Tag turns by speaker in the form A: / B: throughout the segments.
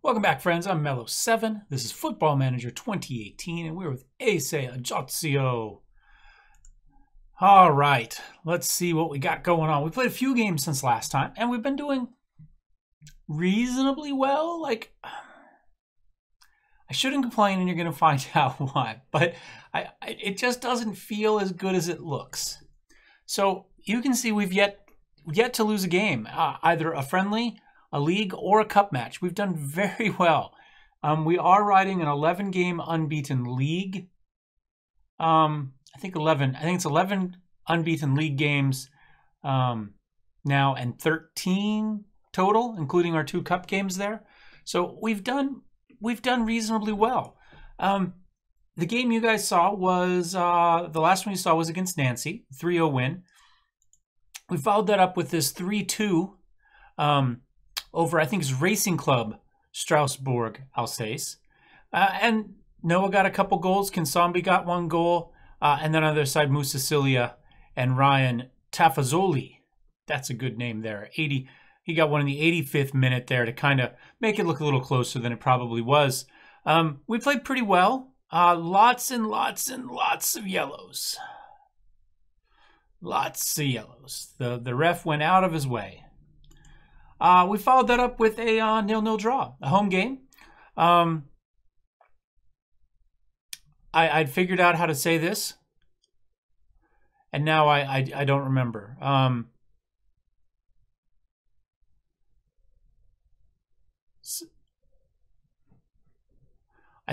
A: Welcome back, friends. I'm Mellowseven. This is Football Manager 2018, and we're with AC Ajaccio. All right, let's see what we got going on. We played a few games since last time, and we've been doing reasonably well. Like, I shouldn't complain, and you're going to find out why, but it just doesn't feel as good as it looks. So you can see we've yet to lose a game, either a friendly, a league, or a cup match. We've done very well. We are riding an 11-game unbeaten league. I think it's 11 unbeaten league games now, and 13 total, including our 2 cup games there. So we've done reasonably well. The game you guys saw was the last one you saw was against Nancy, 3-0 win. We followed that up with this 3-2 over, I think it's Racing Club Strasbourg, Alsace. And Noah got a couple goals. Kinsambi got 1 goal. And then on the other side, Musicilia and Ryan Tafazoli. That's a good name there. He got one in the 85th minute there to kind of make it look a little closer than it probably was. We played pretty well. Lots and lots and lots of yellows. Lots of yellows. The ref went out of his way. We followed that up with a 0-0 draw, a home game. I'd figured out how to say this, and now I don't remember. I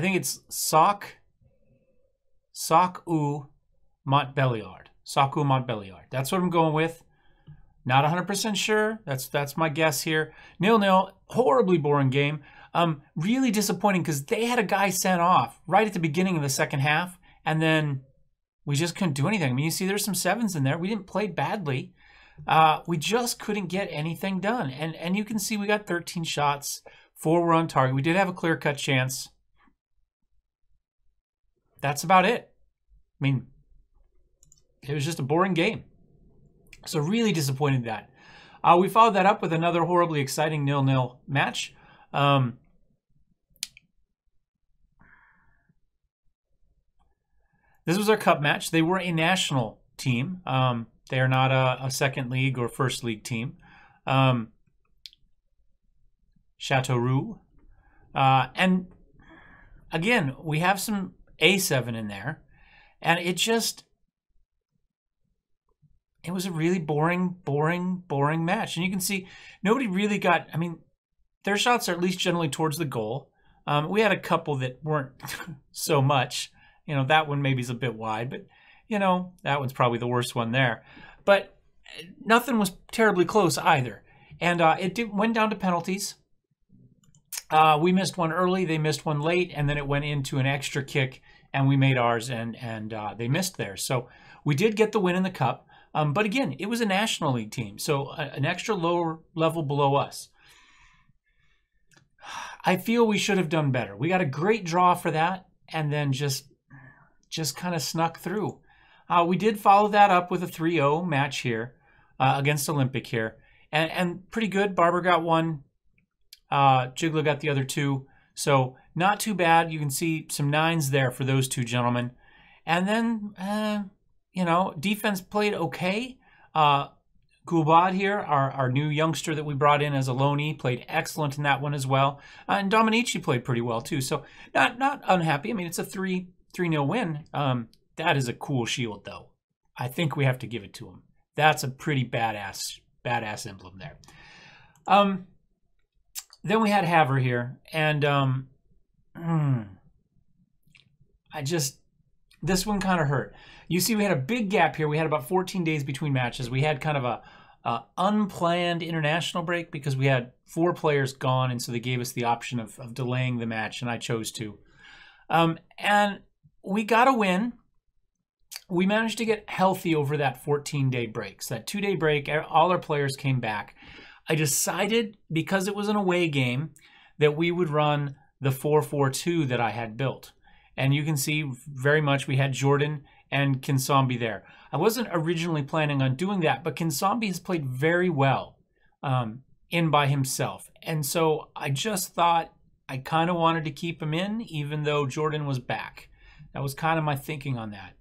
A: think it's Soc-u Montbéliard. Soc-u Montbéliard. That's what I'm going with. Not 100% sure. That's my guess here. 0-0, horribly boring game. Really disappointing because they had a guy sent off right at the beginning of the second half, and then we just couldn't do anything. I mean, you see there's some 7s in there. We didn't play badly. We just couldn't get anything done. And you can see we got 13 shots, 4 were on target. We did have a clear-cut chance. That's about it. I mean, it was just a boring game. So really disappointed in that. We followed that up with another horribly exciting 0-0 match. This was our cup match. They were a national team. They are not a second league or first league team. Châteauroux. And again, we have some A7 in there. And it was a really boring match. And you can see nobody really got, I mean, their shots are at least generally towards the goal. We had a couple that weren't so much. You know, that one maybe is a bit wide, but, you know, that one's probably the worst one there. But nothing was terribly close either. And went down to penalties. We missed one early, they missed one late, and then it went into an extra kick, and we made ours, and they missed theirs. So we did get the win in the cup. But again, it was a National League team, so an extra lower level below us. I feel we should have done better. We got a great draw for that, and then just kind of snuck through. We did follow that up with a 3-0 match here against Olympic here, and pretty good. Barber got 1, Jigla got the other 2, so not too bad. You can see some 9s there for those 2 gentlemen, and then. You know, defense played okay. Gulbad here, our new youngster that we brought in as a loanee, played excellent in that one as well. And Dominici played pretty well too. So not unhappy. I mean, it's a 3-0 win. That is a cool shield though. I think we have to give it to him. That's a pretty badass emblem there. Then we had Haver here, and this one kind of hurt. You see, we had a big gap here. We had about 14 days between matches. We had kind of a unplanned international break because we had 4 players gone, and so they gave us the option of delaying the match, and I chose to. And we got a win. We managed to get healthy over that 14-day break. So that 2-day break, all our players came back. I decided, because it was an away game, that we would run the 4-4-2 that I had built. And you can see very much we had Jordan and Kinsambi there. I wasn't originally planning on doing that, but Kinsambi has played very well in by himself. And so I just thought I kind of wanted to keep him in, even though Jordan was back. That was kind of my thinking on that.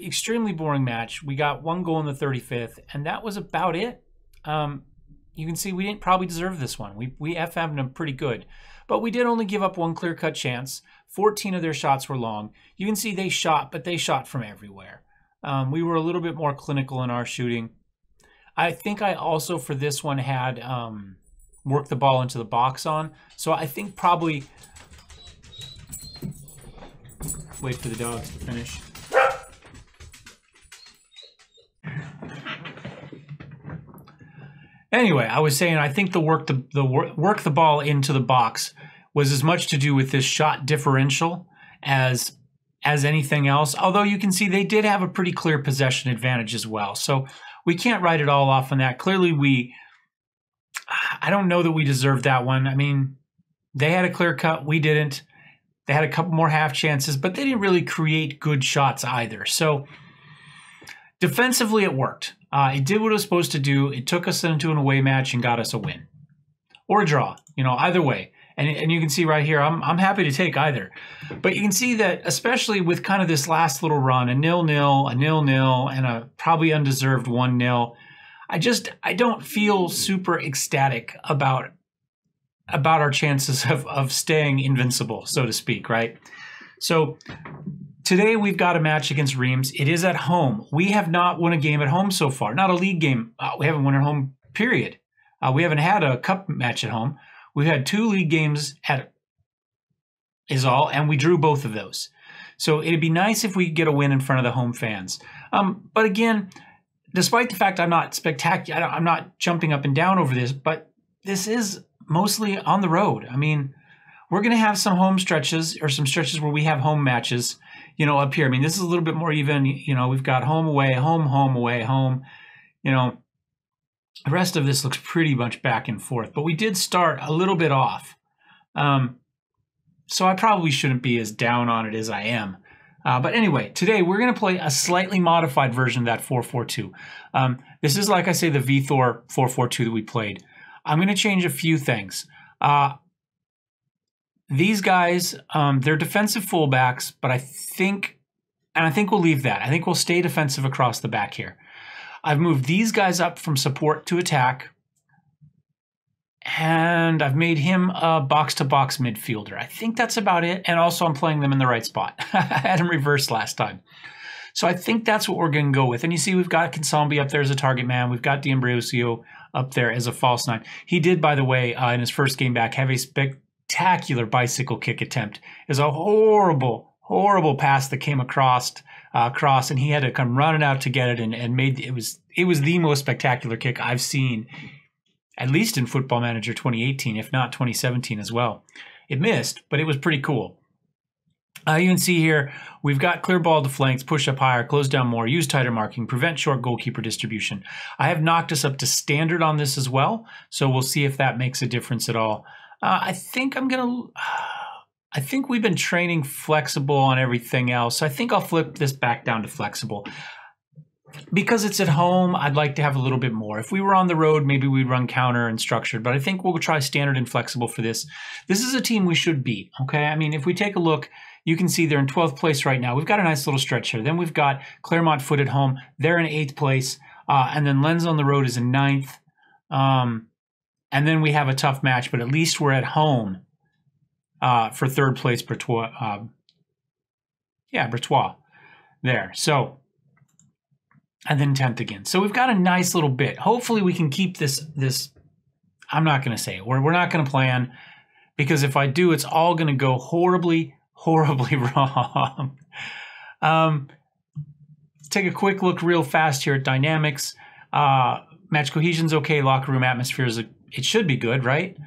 A: Extremely boring match. We got 1 goal in the 35th, and that was about it. You can see we didn't probably deserve this one. We FM'd them pretty good. But we did only give up 1 clear-cut chance. 14 of their shots were long. You can see they shot, but they shot from everywhere. We were a little bit more clinical in our shooting. I think I also, for this one, had worked the ball into the box on. So I think probably... Wait for the dogs to finish. Anyway, I was saying I think the work the ball into the box was as much to do with this shot differential as anything else. Although you can see they did have a pretty clear possession advantage as well. So we can't write it all off on that. Clearly I don't know that we deserved that one. I mean, they had a clear cut, we didn't. They had a couple more half chances, but they didn't really create good shots either. So defensively, it worked. It did what it was supposed to do. It took us into an away match and got us a win. Or a draw, either way. And you can see right here, I'm happy to take either. But you can see that, especially with kind of this last little run, a 0-0, a 0-0, and a probably undeserved 1-0, I don't feel super ecstatic about our chances of staying invincible, so to speak, right? So today we've got a match against Reims. It is at home. We have not won a game at home so far. Not a league game. We haven't won at home, period. We haven't had a cup match at home. We've had 2 league games is all, and we drew both of those. So it'd be nice if we could get a win in front of the home fans. But again, despite the fact I'm not spectacular, I'm not jumping up and down over this, but this is mostly on the road. I mean, we're going to have some home stretches or some stretches where we have home matches, up here. I mean, this is a little bit more even. We've got home, away, home, away, home. The rest of this looks pretty much back and forth. But we did start a little bit off. So I probably shouldn't be as down on it as I am. But anyway, today we're going to play a slightly modified version of that 4-4-2. This is, like I say, the VThor 4-4-2 that we played. I'm going to change a few things. These guys, they're defensive fullbacks, but I think we'll leave that. I think we'll stay defensive across the back here. I've moved these guys up from support to attack, and I've made him a box-to-box midfielder. I think that's about it, and also I'm playing them in the right spot. I had him reversed last time. So I think that's what we're going to go with. And you see we've got Kinsambi up there as a target man. We've got D'Ambrosio up there as a false 9. He did, by the way, in his first game back, have a spectacular bicycle kick attempt. It was a horrible, horrible pass that came across, and he had to come running out to get it, and made it was the most spectacular kick I've seen, at least in Football Manager 2018, if not 2017 as well. It missed, but it was pretty cool. You can see here, we've got clear ball to flanks, push up higher, close down more, use tighter marking, prevent short goalkeeper distribution. I have knocked us up to standard on this as well, so we'll see if that makes a difference at all. I think we've been training flexible on everything else. So I think I'll flip this back down to flexible. Because it's at home, I'd like to have a little bit more. If we were on the road, maybe we'd run counter and structured, but I think we'll try standard and flexible for this. This is a team we should beat, okay? I mean, if we take a look, you can see they're in 12th place right now. We've got a nice little stretch here. Then we've got Clermont Foot at home. They're in 8th place. And then Lens on the road is in 9th. And then we have a tough match, but at least we're at home for 3rd place, Bertois. Bertois there. So, and then 10th again. So we've got a nice little bit. Hopefully we can keep this. I'm not going to say it. We're not going to plan, because if I do, it's all going to go horribly wrong. Let's take a quick look real fast here at dynamics. Match cohesion's okay. Locker room atmosphere it should be good, right?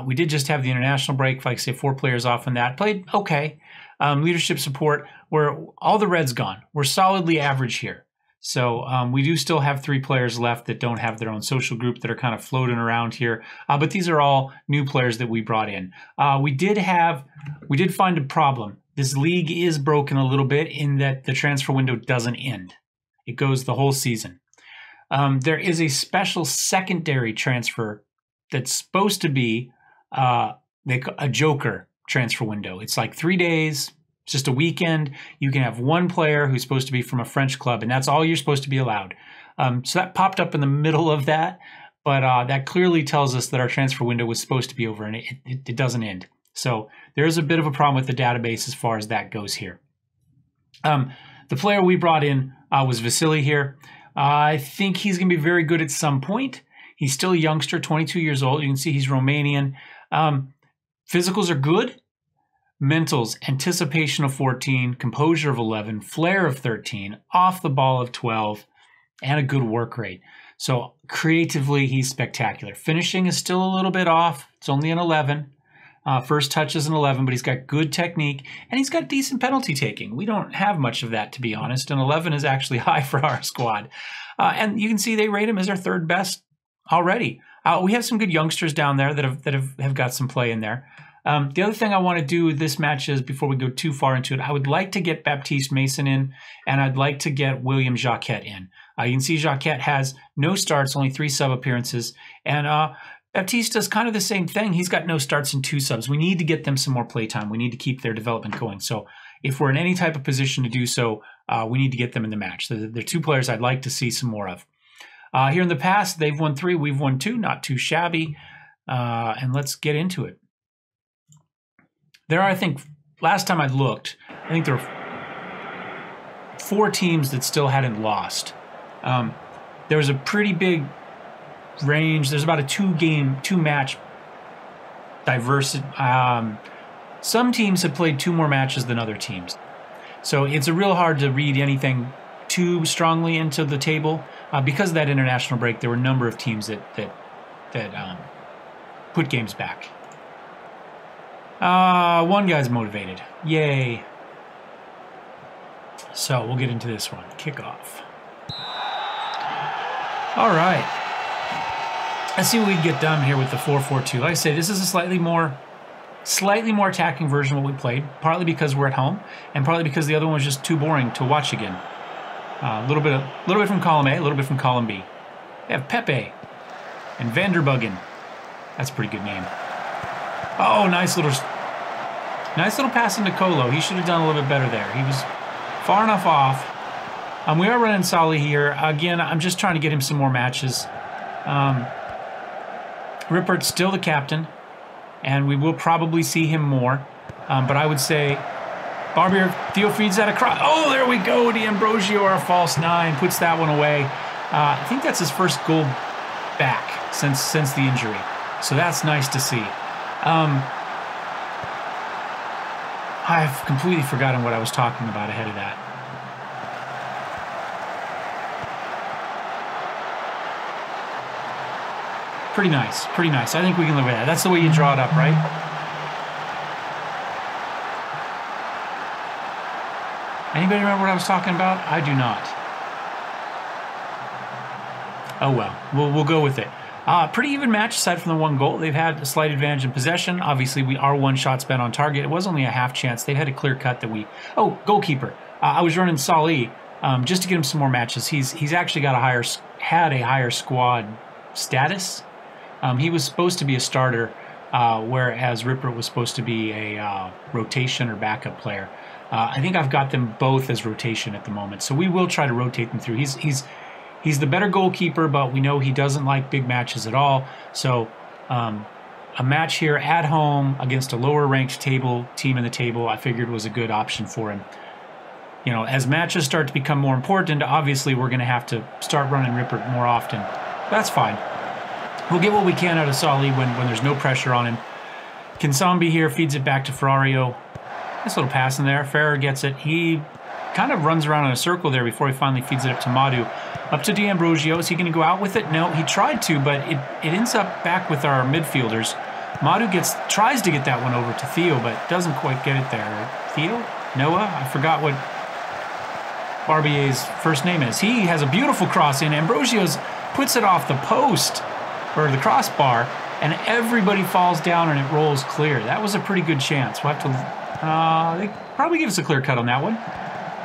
A: We did just have the international break. Like I say, 4 players off in that. Played okay. Leadership support, where all the red's gone. We're solidly average here. So we do still have 3 players left that don't have their own social group that are kind of floating around here. But these are all new players that we brought in. We did find a problem. This league is broken a little bit in that the transfer window doesn't end. It goes the whole season. There is a special secondary transfer that's supposed to be a joker transfer window. It's like 3 days. It's just a weekend. You can have one player who's supposed to be from a French club, and that's all you're supposed to be allowed. So that popped up in the middle of that, but that clearly tells us that our transfer window was supposed to be over, and it doesn't end. So there is a bit of a problem with the database as far as that goes here. The player we brought in was Vasily here. I think he's going to be very good at some point. He's still a youngster, 22 years old. You can see he's Romanian. Physicals are good. Mentals, anticipation of 14, composure of 11, flair of 13, off the ball of 12, and a good work rate. So creatively, he's spectacular. Finishing is still a little bit off. It's only an 11. First touch is an 11, but he's got good technique, and he's got decent penalty taking. We don't have much of that, to be honest. An 11 is actually high for our squad. And you can see they rate him as our third best already. We have some good youngsters down there that have got some play in there. The other thing I want to do with this match is, before we go too far into it, I would like to get Baptiste Mason in, and I'd like to get William Jacquet in. You can see Jacquet has no starts, only 3 sub appearances, and Baptiste does kind of the same thing. He's got no starts and 2 subs. We need to get them some more play time. We need to keep their development going. So if we're in any type of position to do so, we need to get them in the match. They're 2 players I'd like to see some more of. Here in the past, they've won 3, we've won 2, not too shabby. And let's get into it. There are, I think, last time I looked, I think there were 4 teams that still hadn't lost. There was a pretty big range. There's about a 2-match diversity. Some teams have played 2 more matches than other teams. So it's real hard to read anything too strongly into the table. Because of that international break, there were a number of teams that put games back. One guy's motivated. Yay. So we'll get into this one. Kickoff. All right. Let's see what we can get done here with the 4-4-2. Like I say, this is a slightly more attacking version of what we played, partly because we're at home, and partly because the other one was just too boring to watch again. A little bit from column A, a little bit from column B. We have Pepe and Vanderbuggen. That's a pretty good name. Oh, nice little pass into Colo. He should have done a little bit better there. He was far enough off. We are running Solly here. Again, I'm just trying to get him some more matches. Rippert's still the captain, and we will probably see him more. But I would say Barbier, Theo feeds that across. Oh, there we go. D'Ambrosio, our false 9, puts that one away. I think that's his first goal back since the injury. So that's nice to see. I've completely forgotten what I was talking about ahead of that. Pretty nice, pretty nice. I think we can live with that. That's the way you draw it up, right? Anybody remember what I was talking about? I do not. Oh well, we'll go with it. Pretty even match aside from the 1 goal. They've had a slight advantage in possession. Obviously, we are 1 shot spent on target. It was only a half chance. They've had a clear cut that we... Oh, goalkeeper. I was running Solly just to get him some more matches. He's actually got had a higher squad status. He was supposed to be a starter, whereas Rippert was supposed to be a rotation or backup player. I think I've got them both as rotation at the moment, so we will try to rotate them through. He's the better goalkeeper, but we know he doesn't like big matches at all. So a match here at home against a lower-ranked team in the table, I figured was a good option for him. You know, as matches start to become more important, obviously we're going to have to start running Rippert more often. That's fine. We'll get what we can out of Solly when there's no pressure on him. Kinsambi here feeds it back to Ferrario. Nice little pass in there. Ferrer gets it. He kind of runs around in a circle there before he finally feeds it up to Madu. Up to D'Ambrosio. Is he going to go out with it? No, he tried to, but it ends up back with our midfielders. Madu tries to get that one over to Theo, but doesn't quite get it there. Theo? Noah? I forgot what Barbier's first name is. He has a beautiful cross in. Ambrosio's puts it off the post, or the crossbar, and everybody falls down and it rolls clear. That was a pretty good chance. We'll have to... they probably give us a clear cut on that one.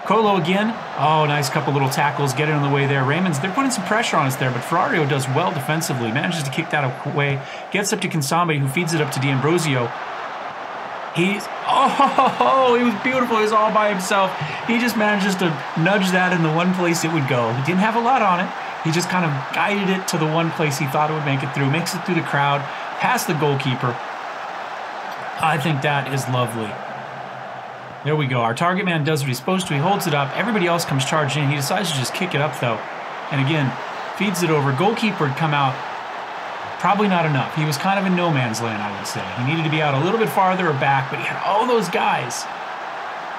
A: Colo again. Oh, nice couple little tackles. Get it on the way there. Raymond's, they're putting some pressure on us there, but Ferrario does well defensively. Manages to kick that away. Gets up to Kinsambi, who feeds it up to D'Ambrosio. He was beautiful. He was all by himself. He just managed to nudge that in the one place it would go. He didn't have a lot on it. He just kind of guided it to the one place he thought it would make it through. Makes it through the crowd, past the goalkeeper. I think that is lovely. There we go. Our target man does what he's supposed to. He holds it up. Everybody else comes charging in. He decides to just kick it up, though. And again, feeds it over. Goalkeeper had come out. Probably not enough. He was kind of in no man's land, I would say. He needed to be out a little bit farther or back, but he had all those guys.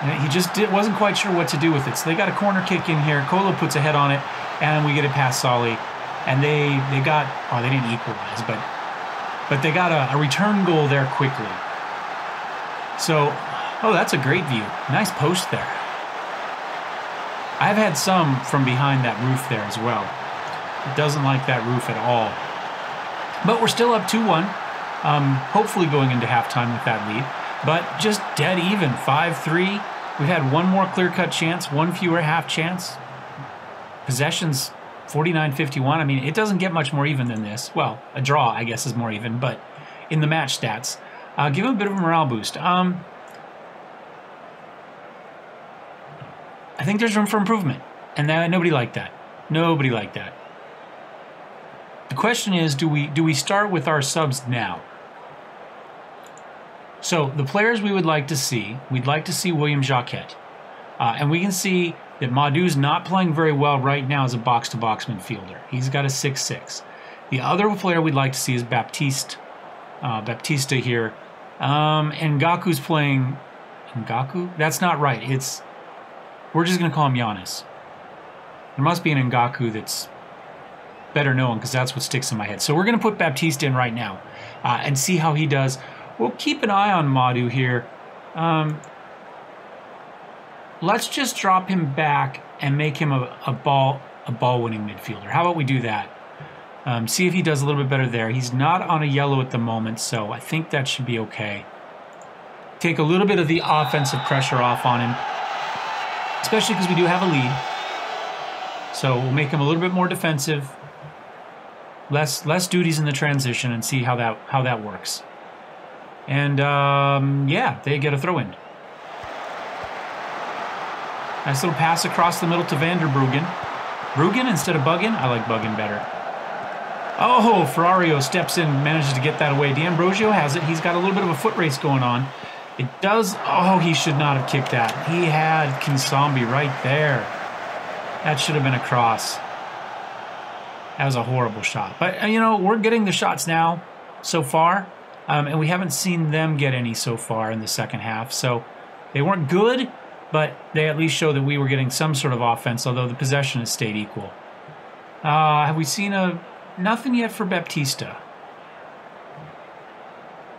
A: And he just wasn't quite sure what to do with it. So they got a corner kick in here. Kolo puts a head on it, and we get it past Solly. And they got, oh, they didn't equalize, but they got a return goal there quickly. So, oh, that's a great view. Nice post there. I've had some from behind that roof there as well. It doesn't like that roof at all. But we're still up 2-1, hopefully going into halftime with that lead. But just dead even, 5-3. We've had one more clear-cut chance, one fewer half chance. Possessions, 49-51. I mean, it doesn't get much more even than this. Well, a draw, I guess, is more even, but in the match stats. Give him a bit of a morale boost. I think there's room for improvement, and nobody liked that. Nobody liked that. The question is, do we start with our subs now? So the players we would like to see, we'd like to see William Jacquet. And we can see that Madu's not playing very well right now as a box-to-box midfielder. He's got a 6-6. The other player we'd like to see is Baptiste. Baptista here. Ngaku's playing... Ngaku? That's not right. We're just going to call him Giannis. There must be an Ngaku that's better known, because that's what sticks in my head. So we're going to put Baptiste in right now and see how he does. We'll keep an eye on Madu here. Let's just drop him back and make him a ball-winning midfielder. How about we do that? See if he does a little bit better there. He's not on a yellow at the moment, so I think that should be okay. Take a little bit of the offensive pressure off on him, especially because we do have a lead. So we'll make him a little bit more defensive, less duties in the transition, and see how that works. And yeah, they get a throw in. Nice little pass across the middle to Van der Bruggen. Bruggen instead of Buggen. I like Buggen better. Oh, Ferrario steps in, manages to get that away. D'Ambrosio has it. He's got a little bit of a foot race going on. It does. Oh, he should not have kicked that. He had Kinsambi right there. That should have been a cross. That was a horrible shot. But, you know, we're getting the shots now so far. And we haven't seen them get any so far in the second half. So they weren't good, but they at least show that we were getting some sort of offense, although the possession has stayed equal. Have we seen nothing yet for Baptista?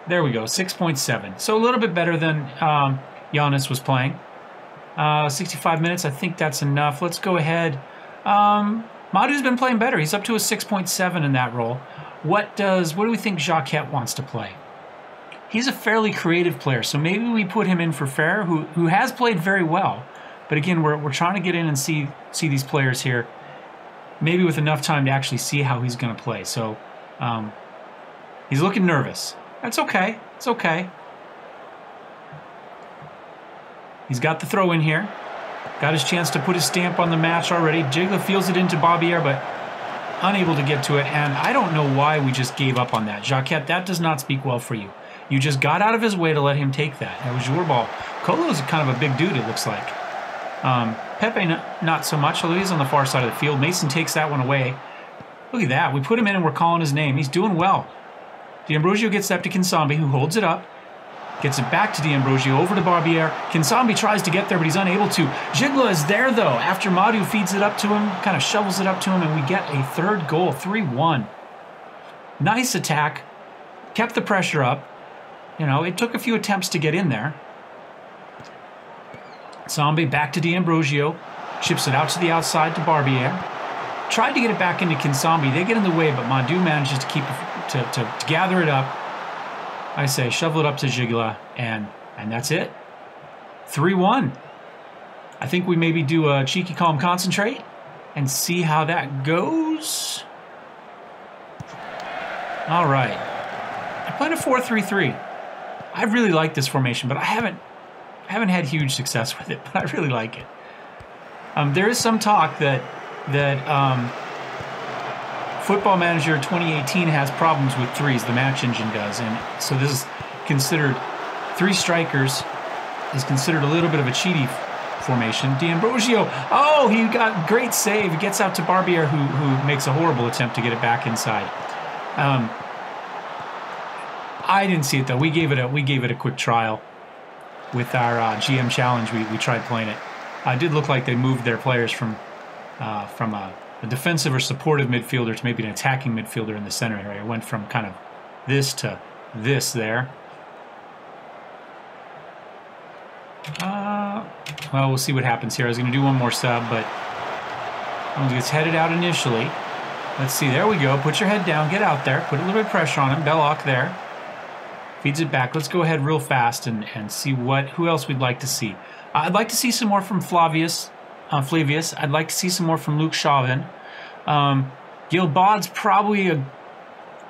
A: There we go, 6.7. So a little bit better than Giannis was playing. 65 minutes, I think that's enough. Let's go ahead. Madu's been playing better. He's up to a 6.7 in that role. What do we think Jacquet wants to play? He's a fairly creative player, so maybe we put him in for Fer, who has played very well. But again, we're trying to get in and see these players here, maybe with enough time to actually see how he's going to play. So he's looking nervous. That's okay. It's okay. He's got the throw in here. Got his chance to put his stamp on the match already. Jigla feels it into Barbier, but unable to get to it. And I don't know why we just gave up on that. Jacquet, that does not speak well for you. You just got out of his way to let him take that. That was your ball. Kolo's kind of a big dude, it looks like. Pepe, not so much, although he's on the far side of the field. Mason takes that one away. Look at that. We put him in and we're calling his name. He's doing well. D'Ambrosio gets that to Kinsambi, who holds it up. Gets it back to D'Ambrosio, over to Barbier. Kinsambi tries to get there, but he's unable to. Jigla is there, though, after Madu feeds it up to him, kind of shovels it up to him, and we get a third goal, 3-1. Nice attack. Kept the pressure up. You know, it took a few attempts to get in there. Sambi back to D'Ambrosio. Chips it out to the outside to Barbier. Tried to get it back into Kinsambi. They get in the way, but Madu manages to keep to gather it up. I say, shovel it up to Jigla, and that's it. 3-1. I think we maybe do a cheeky, calm, concentrate and see how that goes. All right. I played a 4-3-3. I really like this formation, but I haven't had huge success with it, but I really like it. There is some talk that Football Manager 2018 has problems with threes, the match engine does, and so this is considered, 3 strikers is considered a little bit of a cheaty formation. D'Ambrosio, oh, he got great save. He gets out to Barbier, who makes a horrible attempt to get it back inside. I didn't see it though. We gave it a quick trial with our GM challenge. We tried playing it. It did look like they moved their players from a defensive or supportive midfielder to maybe an attacking midfielder in the center area. It went from kind of this to this there. Well, we'll see what happens here. I was going to do one more sub, but gets headed out initially. Let's see. There we go. Put your head down. Get out there. Put a little bit of pressure on him. Belloc there. Feeds it back. Let's go ahead real fast and see who else we'd like to see. I'd like to see some more from Flavius. I'd like to see some more from Luke Chauvin. Gilbad's probably a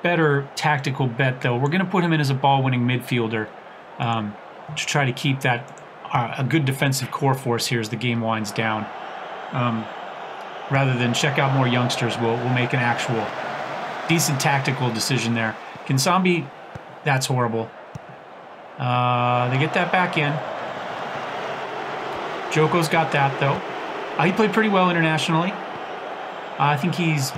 A: better tactical bet, though. We're going to put him in as a ball-winning midfielder to try to keep that a good defensive core for us here as the game winds down. Rather than check out more youngsters, we'll make an actual decent tactical decision there. Kinsambi, that's horrible. They get that back in. Joko's got that, though. He played pretty well internationally. I think he's,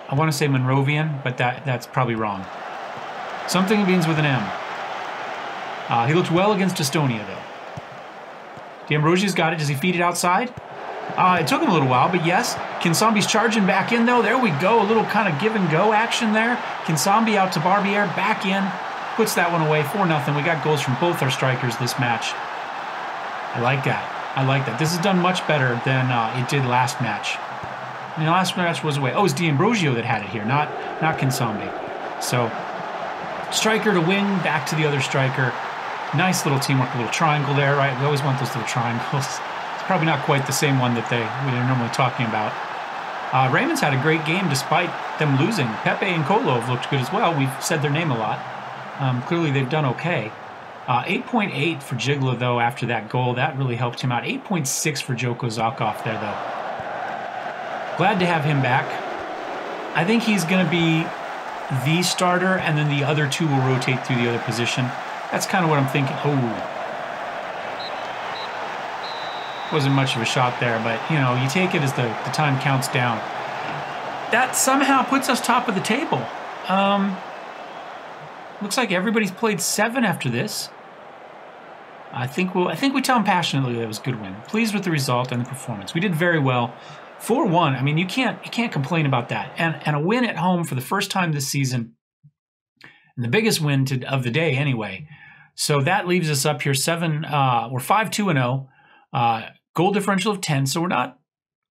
A: I want to say Monrovian, but that's probably wrong. Something begins with an M. He looked well against Estonia, though. D'Ambrosio's got it. Does he feed it outside? It took him a little while, but yes. Kinsambi's charging back in, though. There we go. A little kind of give-and-go action there. Kinsambi out to Barbier, back in. Puts that one away, 4-0. We got goals from both our strikers this match. I like that. I like that. This is done much better than it did last match. I mean, the last match was away. Oh, it's D'Ambrosio that had it here, not Kinsambi. So, striker to wing, back to the other striker. Nice little teamwork, a little triangle there, right? We always want those little triangles. It's probably not quite the same one that we're normally talking about. Raymond's had a great game despite them losing. Pepe and Kolo have looked good as well. We've said their name a lot. Clearly they've done okay. 8.8 for Jigla, though, after that goal. That really helped him out. 8.6 for Joko Zakov there, though. Glad to have him back. I think he's going to be the starter, and then the other two will rotate through the other position. That's kind of what I'm thinking. Oh. Wasn't much of a shot there, but, you know, you take it as the time counts down. That somehow puts us top of the table. Looks like everybody's played 7 after this. I think we tell them passionately that it was a good win. Pleased with the result and the performance. We did very well. 4-1. I mean, you can't complain about that. And a win at home for the first time this season, and the biggest win of the day anyway. So that leaves us up here 7. We're 5-2-0. Goal differential of 10. So we're not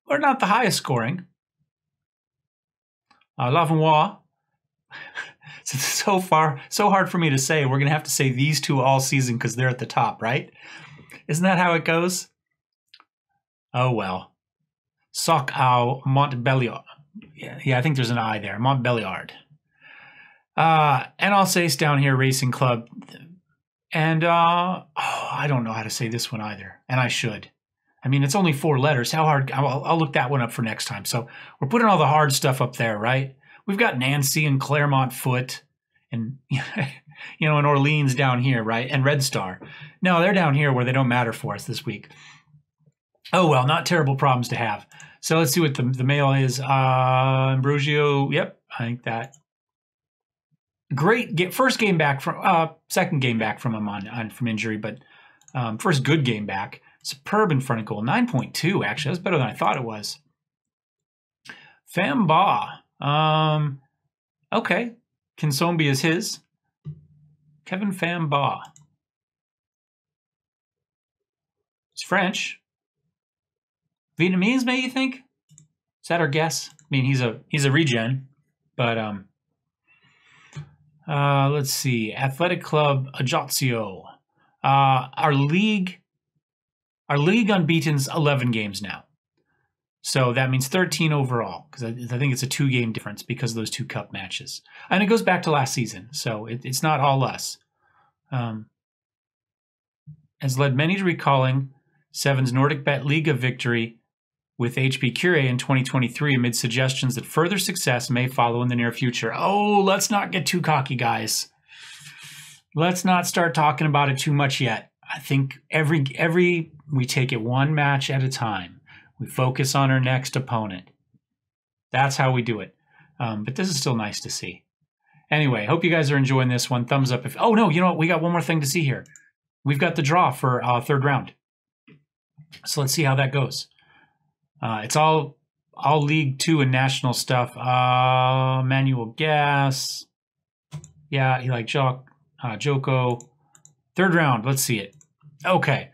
A: the highest scoring. Lavoie. So hard for me to say. We're going to have to say these two all season because they're at the top, right? Isn't that how it goes? Oh, well. Soc au Montbéliard. Yeah, I think there's an I there. Montbéliard. And Alsace down here, Racing Club. And, I don't know how to say this one either. And I should. I mean, it's only 4 letters. How hard? I'll look that one up for next time. So we're putting all the hard stuff up there, right? We've got Nancy and Claremont Foot and, you know, and Orleans down here, right? And Red Star. No, they're down here where they don't matter for us this week. Oh, well, not terrible problems to have. So let's see what the mail is. Ambrosio, yep, I think that. Great, second game back from him from injury, but first good game back. Superb in front of goal. 9.2, actually. That's better than I thought it was. Famba. Okay. Kinsombi is his. Kevin Famba. It's French. Vietnamese, maybe you think? Is that our guess? I mean, he's a regen, but let's see. Athletic Club Ajaccio. Our league unbeaten's 11 games now. So that means 13 overall, because I think it's a 2-game difference because of those 2 cup matches. And it goes back to last season, so it's not all us. Has led many to recalling Seven's Nordic Bet Liga victory with HP Curie in 2023 amid suggestions that further success may follow in the near future. Oh, let's not get too cocky, guys. Let's not start talking about it too much yet. I think we take it one match at a time. We focus on our next opponent. That's how we do it. But this is still nice to see. Anyway, hope you guys are enjoying this one. Thumbs up if... Oh, no, you know what? We got one more thing to see here. We've got the draw for third round. So let's see how that goes. It's all League 2 and national stuff. Manual Gas. Yeah, he like Joko. Third round. Let's see it. Okay.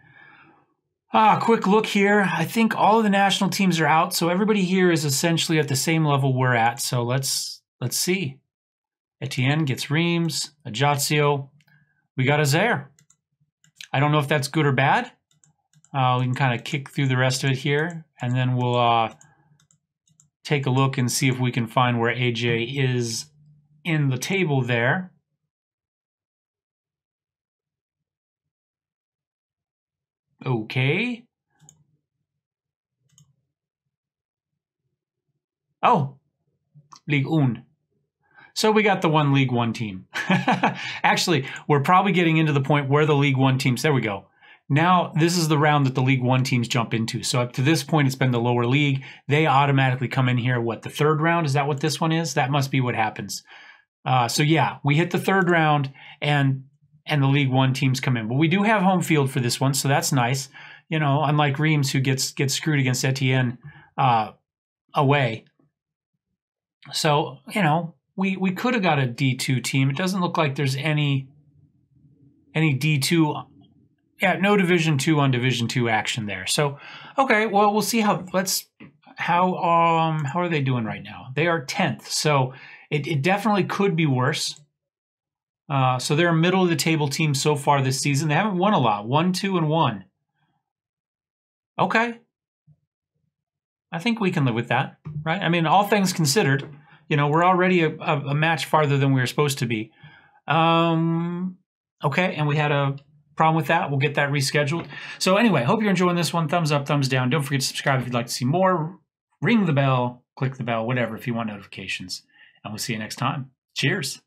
A: Quick look here. I think all of the national teams are out, so everybody here is essentially at the same level we're at. So let's see. Etienne gets Reims. Ajaccio. We got Azaire. I don't know if that's good or bad. We can kind of kick through the rest of it here, and then we'll take a look and see if we can find where AJ is in the table there. Okay. Oh, Ligue 1. So we got the one League 1 team. Actually, we're probably getting into the point where the League 1 teams, there we go. Now, this is the round that the League 1 teams jump into. So up to this point, it's been the lower league. They automatically come in here, what, the third round? Is that what this one is? That must be what happens. So yeah, we hit the third round and the League 1 teams come in. But we do have home field for this one, so that's nice. You know, unlike Reims, who gets screwed against Etienne away. So, you know, we could have got a D2 team. It doesn't look like there's any D2. Yeah, no Division 2 on Division 2 action there. So, okay, well, we'll see how are they doing right now? They are 10th. So it definitely could be worse. So they're a middle of the table team so far this season. They haven't won a lot. 1, 2, and 1. Okay. I think we can live with that, right? I mean, all things considered, you know, we're already a match farther than we were supposed to be. Okay, and we had a problem with that. We'll get that rescheduled. So anyway, hope you're enjoying this one. Thumbs up, thumbs down. Don't forget to subscribe if you'd like to see more. Ring the bell, click the bell, whatever, if you want notifications. And we'll see you next time. Cheers.